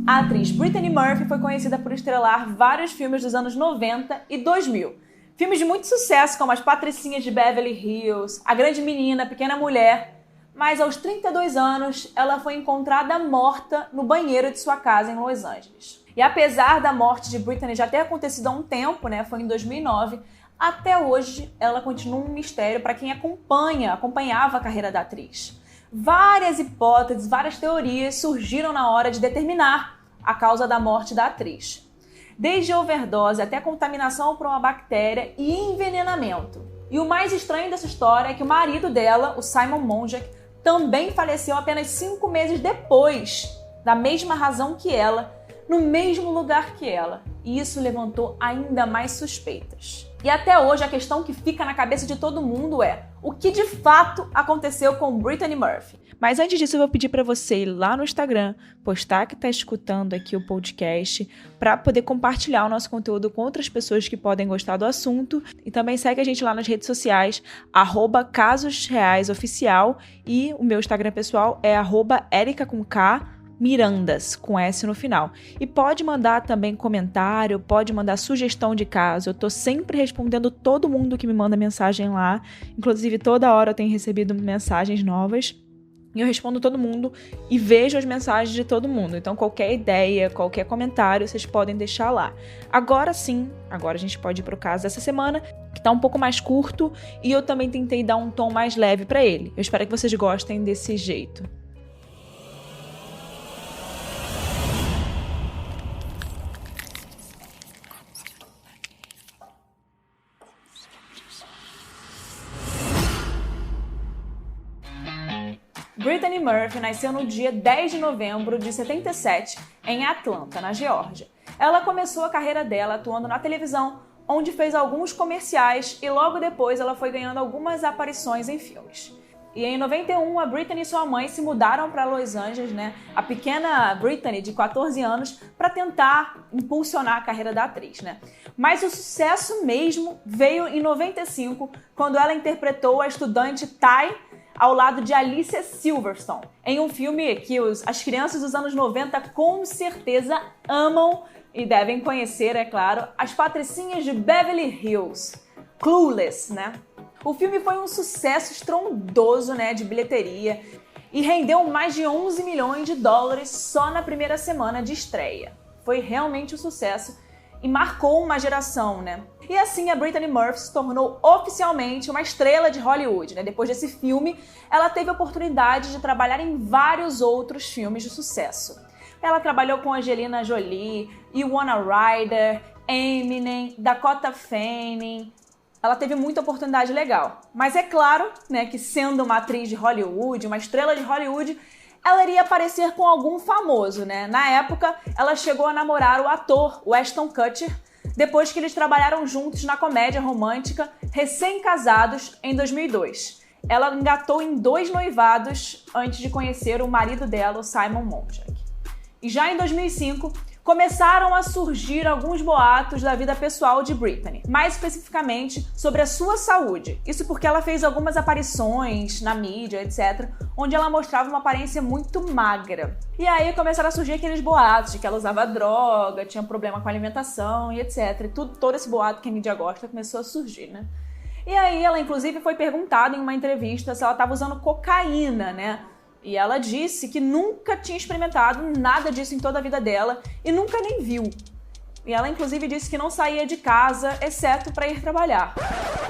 A atriz Brittany Murphy foi conhecida por estrelar vários filmes dos anos 90 e 2000. Filmes de muito sucesso, como As Patricinhas de Beverly Hills, A Grande Menina, A Pequena Mulher. Mas aos 32 anos, ela foi encontrada morta no banheiro de sua casa em Los Angeles. E apesar da morte de Brittany já ter acontecido há um tempo, foi em 2009, até hoje ela continua um mistério para quem acompanhava a carreira da atriz. Várias hipóteses, várias teorias surgiram na hora de determinar a causa da morte da atriz. Desde overdose até contaminação por uma bactéria e envenenamento. E o mais estranho dessa história é que o marido dela, o Simon Monjack, também faleceu apenas 5 meses depois, da mesma razão que ela, no mesmo lugar que ela. E isso levantou ainda mais suspeitas. E até hoje a questão que fica na cabeça de todo mundo é: o que de fato aconteceu com Brittany Murphy? Mas antes disso eu vou pedir para você ir lá no Instagram, postar que está escutando aqui o podcast, para poder compartilhar o nosso conteúdo com outras pessoas que podem gostar do assunto. E também segue a gente lá nas redes sociais, @casosreaisoficial, e o meu Instagram pessoal é @erica com K, Mirandas, com S no final. E pode mandar também comentário, pode mandar sugestão de caso. Eu tô sempre respondendo todo mundo que me manda mensagem lá. Inclusive, toda hora eu tenho recebido mensagens novas. E eu respondo todo mundo e vejo as mensagens de todo mundo. Então, qualquer ideia, qualquer comentário, vocês podem deixar lá. Agora sim, agora a gente pode ir pro caso dessa semana, que tá um pouco mais curto. E eu também tentei dar um tom mais leve para ele. Eu espero que vocês gostem desse jeito. Brittany Murphy nasceu no dia 10 de novembro de 77, em Atlanta, na Geórgia. Ela começou a carreira dela atuando na televisão, onde fez alguns comerciais e logo depois ela foi ganhando algumas aparições em filmes. E em 91, a Brittany e sua mãe se mudaram para Los Angeles, a pequena Brittany, de 14 anos, para tentar impulsionar a carreira da atriz, Mas o sucesso mesmo veio em 95, quando ela interpretou a estudante Ty ao lado de Alicia Silverstone, em um filme que as crianças dos anos 90 com certeza amam e devem conhecer, é claro, As Patricinhas de Beverly Hills, Clueless, O filme foi um sucesso estrondoso, de bilheteria e rendeu mais de 11 milhões de dólares só na primeira semana de estreia. Foi realmente um sucesso e marcou uma geração, E assim a Brittany Murphy se tornou oficialmente uma estrela de Hollywood, Depois desse filme, ela teve a oportunidade de trabalhar em vários outros filmes de sucesso. Ela trabalhou com Angelina Jolie, Winona Ryder, Eminem, Dakota Fanning. Ela teve muita oportunidade legal. Mas é claro, que sendo uma atriz de Hollywood, uma estrela de Hollywood, ela iria aparecer com algum famoso, Na época, ela chegou a namorar o ator Ashton Kutcher, depois que eles trabalharam juntos na comédia romântica Recém-Casados, em 2002. Ela engatou em 2 noivados antes de conhecer o marido dela, o Simon Monjack. E já em 2005, começaram a surgir alguns boatos da vida pessoal de Brittany, mais especificamente sobre a sua saúde. Isso porque ela fez algumas aparições na mídia, etc., onde ela mostrava uma aparência muito magra. E aí começaram a surgir aqueles boatos de que ela usava droga, tinha problema com a alimentação e etc. E todo esse boato que a mídia gosta começou a surgir, E aí ela, inclusive, foi perguntada em uma entrevista se ela estava usando cocaína, E ela disse que nunca tinha experimentado nada disso em toda a vida dela e nunca nem viu. E ela, inclusive, disse que não saía de casa, exceto para ir trabalhar.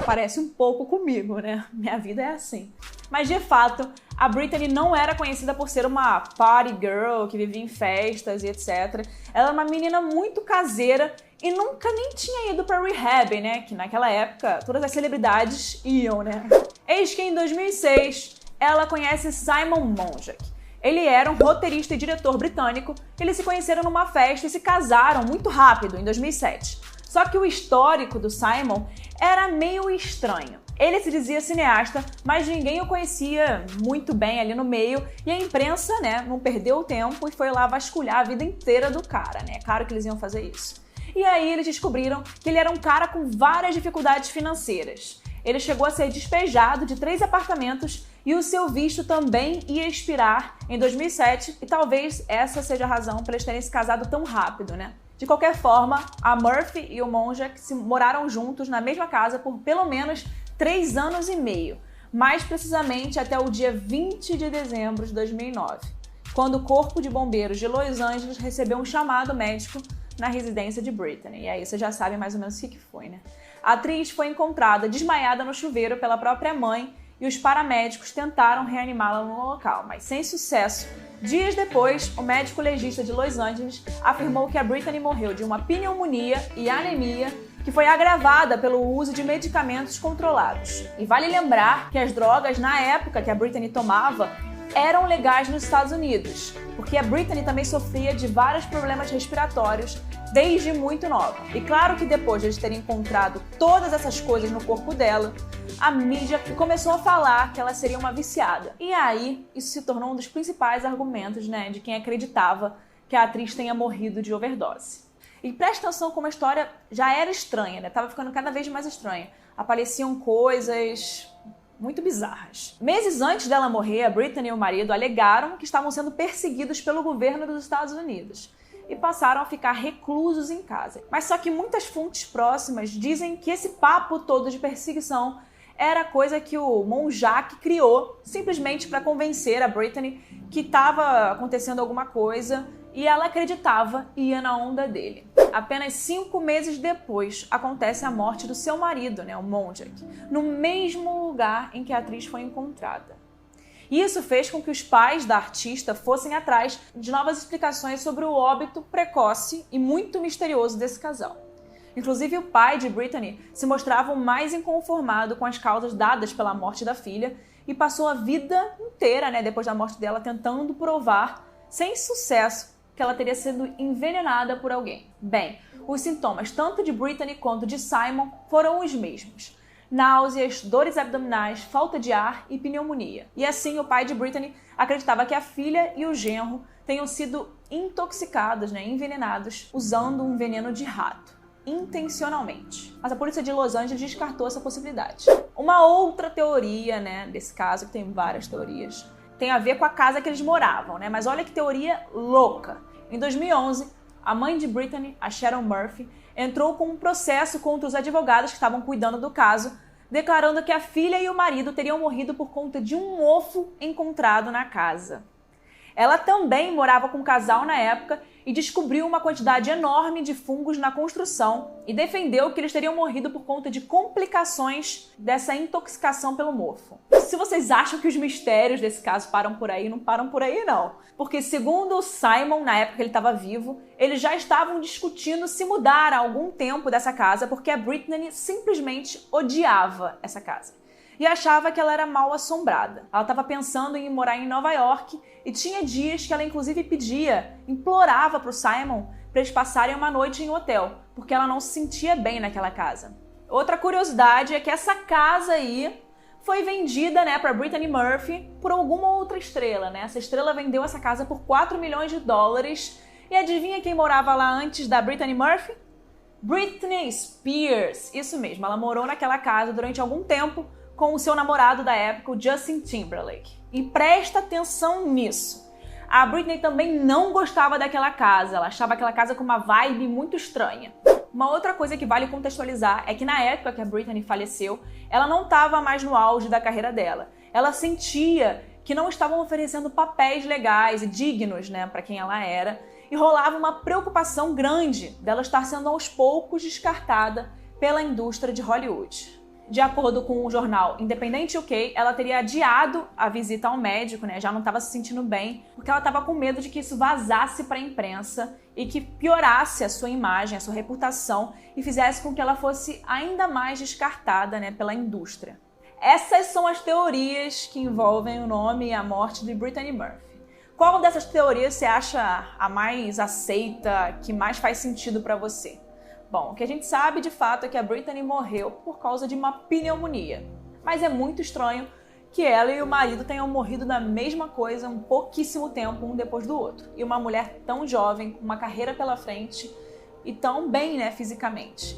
Parece um pouco comigo, Minha vida é assim. Mas, de fato, a Brittany não era conhecida por ser uma party girl que vivia em festas e etc. Ela era uma menina muito caseira e nunca nem tinha ido para rehab, Que naquela época todas as celebridades iam, Eis que em 2006... ela conhece Simon Monjack. Ele era um roteirista e diretor britânico. Eles se conheceram numa festa e se casaram muito rápido, em 2007. Só que o histórico do Simon era meio estranho. Ele se dizia cineasta, mas ninguém o conhecia muito bem ali no meio. E a imprensa, não perdeu o tempo e foi lá vasculhar a vida inteira do cara, É claro que eles iam fazer isso. E aí eles descobriram que ele era um cara com várias dificuldades financeiras. Ele chegou a ser despejado de 3 apartamentos e o seu visto também ia expirar em 2007 e talvez essa seja a razão para eles terem se casado tão rápido, né? De qualquer forma, a Murphy e o Monjack moraram juntos na mesma casa por pelo menos 3 anos e meio, mais precisamente até o dia 20 de dezembro de 2009, quando o Corpo de Bombeiros de Los Angeles recebeu um chamado médico na residência de Brittany. E aí você já sabe mais ou menos o que foi, né? A atriz foi encontrada desmaiada no chuveiro pela própria mãe e os paramédicos tentaram reanimá-la no local, mas sem sucesso. Dias depois, o médico legista de Los Angeles afirmou que a Brittany morreu de uma pneumonia e anemia que foi agravada pelo uso de medicamentos controlados. E vale lembrar que as drogas, na época que a Brittany tomava, eram legais nos Estados Unidos, porque a Brittany também sofria de vários problemas respiratórios desde muito nova. E claro que depois de eles terem encontrado todas essas coisas no corpo dela, a mídia começou a falar que ela seria uma viciada. E aí, isso se tornou um dos principais argumentos, né, de quem acreditava que a atriz tenha morrido de overdose. E presta atenção como a história já era estranha, né? Tava ficando cada vez mais estranha. Apareciam coisas muito bizarras. Meses antes dela morrer, a Brittany e o marido alegaram que estavam sendo perseguidos pelo governo dos Estados Unidos e passaram a ficar reclusos em casa. Mas só que muitas fontes próximas dizem que esse papo todo de perseguição era coisa que o Monjack criou simplesmente para convencer a Brittany que estava acontecendo alguma coisa e ela acreditava e ia na onda dele. Apenas 5 meses depois acontece a morte do seu marido, né, o Monjack, no mesmo lugar em que a atriz foi encontrada. Isso fez com que os pais da artista fossem atrás de novas explicações sobre o óbito precoce e muito misterioso desse casal. Inclusive, o pai de Brittany se mostrava o mais inconformado com as causas dadas pela morte da filha e passou a vida inteira, né, depois da morte dela, tentando provar, sem sucesso, que ela teria sido envenenada por alguém. Bem, os sintomas tanto de Brittany quanto de Simon foram os mesmos: náuseas, dores abdominais, falta de ar e pneumonia. E assim, o pai de Brittany acreditava que a filha e o genro tenham sido intoxicados, né, envenenados, usando um veneno de rato, intencionalmente. Mas a polícia de Los Angeles descartou essa possibilidade. Uma outra teoria, né, desse caso, que tem várias teorias, tem a ver com a casa que eles moravam, né? Mas olha que teoria louca. Em 2011, a mãe de Brittany, a Sharon Murphy, entrou com um processo contra os advogados que estavam cuidando do caso, declarando que a filha e o marido teriam morrido por conta de um mofo encontrado na casa. Ela também morava com um casal na época e descobriu uma quantidade enorme de fungos na construção e defendeu que eles teriam morrido por conta de complicações dessa intoxicação pelo mofo. Se vocês acham que os mistérios desse caso param por aí, não param por aí não. Porque segundo o Simon, na época que ele estava vivo, eles já estavam discutindo se mudar há algum tempo dessa casa porque a Brittany simplesmente odiava essa casa e achava que ela era mal assombrada. Ela estava pensando em morar em Nova York e tinha dias que ela inclusive implorava para o Simon para eles passarem uma noite em hotel, porque ela não se sentia bem naquela casa. Outra curiosidade é que essa casa aí foi vendida, né, para Brittany Murphy por alguma outra estrela, né? Essa estrela vendeu essa casa por 4 milhões de dólares. E adivinha quem morava lá antes da Brittany Murphy? Britney Spears. Isso mesmo, ela morou naquela casa durante algum tempo com o seu namorado da época, o Justin Timberlake. E presta atenção nisso. A Britney também não gostava daquela casa, ela achava aquela casa com uma vibe muito estranha. Uma outra coisa que vale contextualizar é que na época que a Brittany faleceu, ela não estava mais no auge da carreira dela. Ela sentia que não estavam oferecendo papéis legais e dignos, né, para quem ela era, e rolava uma preocupação grande dela estar sendo aos poucos descartada pela indústria de Hollywood. De acordo com o jornal Independent UK, ela teria adiado a visita ao médico, né? Já não estava se sentindo bem, porque ela estava com medo de que isso vazasse para a imprensa e que piorasse a sua imagem, a sua reputação e fizesse com que ela fosse ainda mais descartada, né, pela indústria. Essas são as teorias que envolvem o nome e a morte de Brittany Murphy. Qual dessas teorias você acha a mais aceita, que mais faz sentido para você? Bom, o que a gente sabe de fato é que a Brittany morreu por causa de uma pneumonia. Mas é muito estranho que ela e o marido tenham morrido da mesma coisa um pouquíssimo tempo, um depois do outro. E uma mulher tão jovem, com uma carreira pela frente e tão bem, né, fisicamente.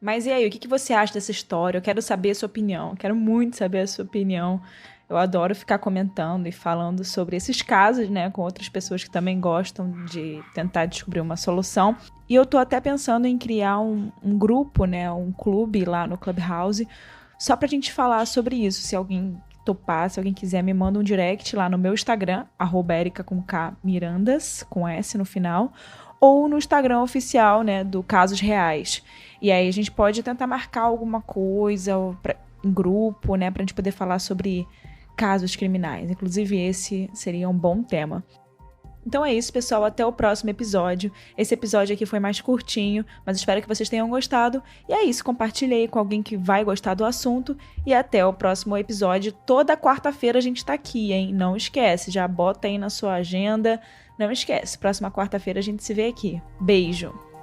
Mas e aí, o que você acha dessa história? Eu quero saber a sua opinião, quero muito saber a sua opinião. Eu adoro ficar comentando e falando sobre esses casos, né, com outras pessoas que também gostam de tentar descobrir uma solução. E eu tô até pensando em criar um grupo, né, um clube lá no Clubhouse, só pra gente falar sobre isso. Se alguém topar, se alguém quiser, me manda um direct lá no meu Instagram, @erica_mirandas, com S no final, ou no Instagram oficial, né, do Casos Reais. E aí a gente pode tentar marcar alguma coisa em grupo, né, pra gente poder falar sobre casos criminais. Inclusive, esse seria um bom tema. Então é isso, pessoal. Até o próximo episódio. Esse episódio aqui foi mais curtinho, mas espero que vocês tenham gostado. E é isso, compartilhe aí com alguém que vai gostar do assunto. E até o próximo episódio. Toda quarta-feira a gente tá aqui, hein? Não esquece, já bota aí na sua agenda. Não esquece, próxima quarta-feira a gente se vê aqui. Beijo!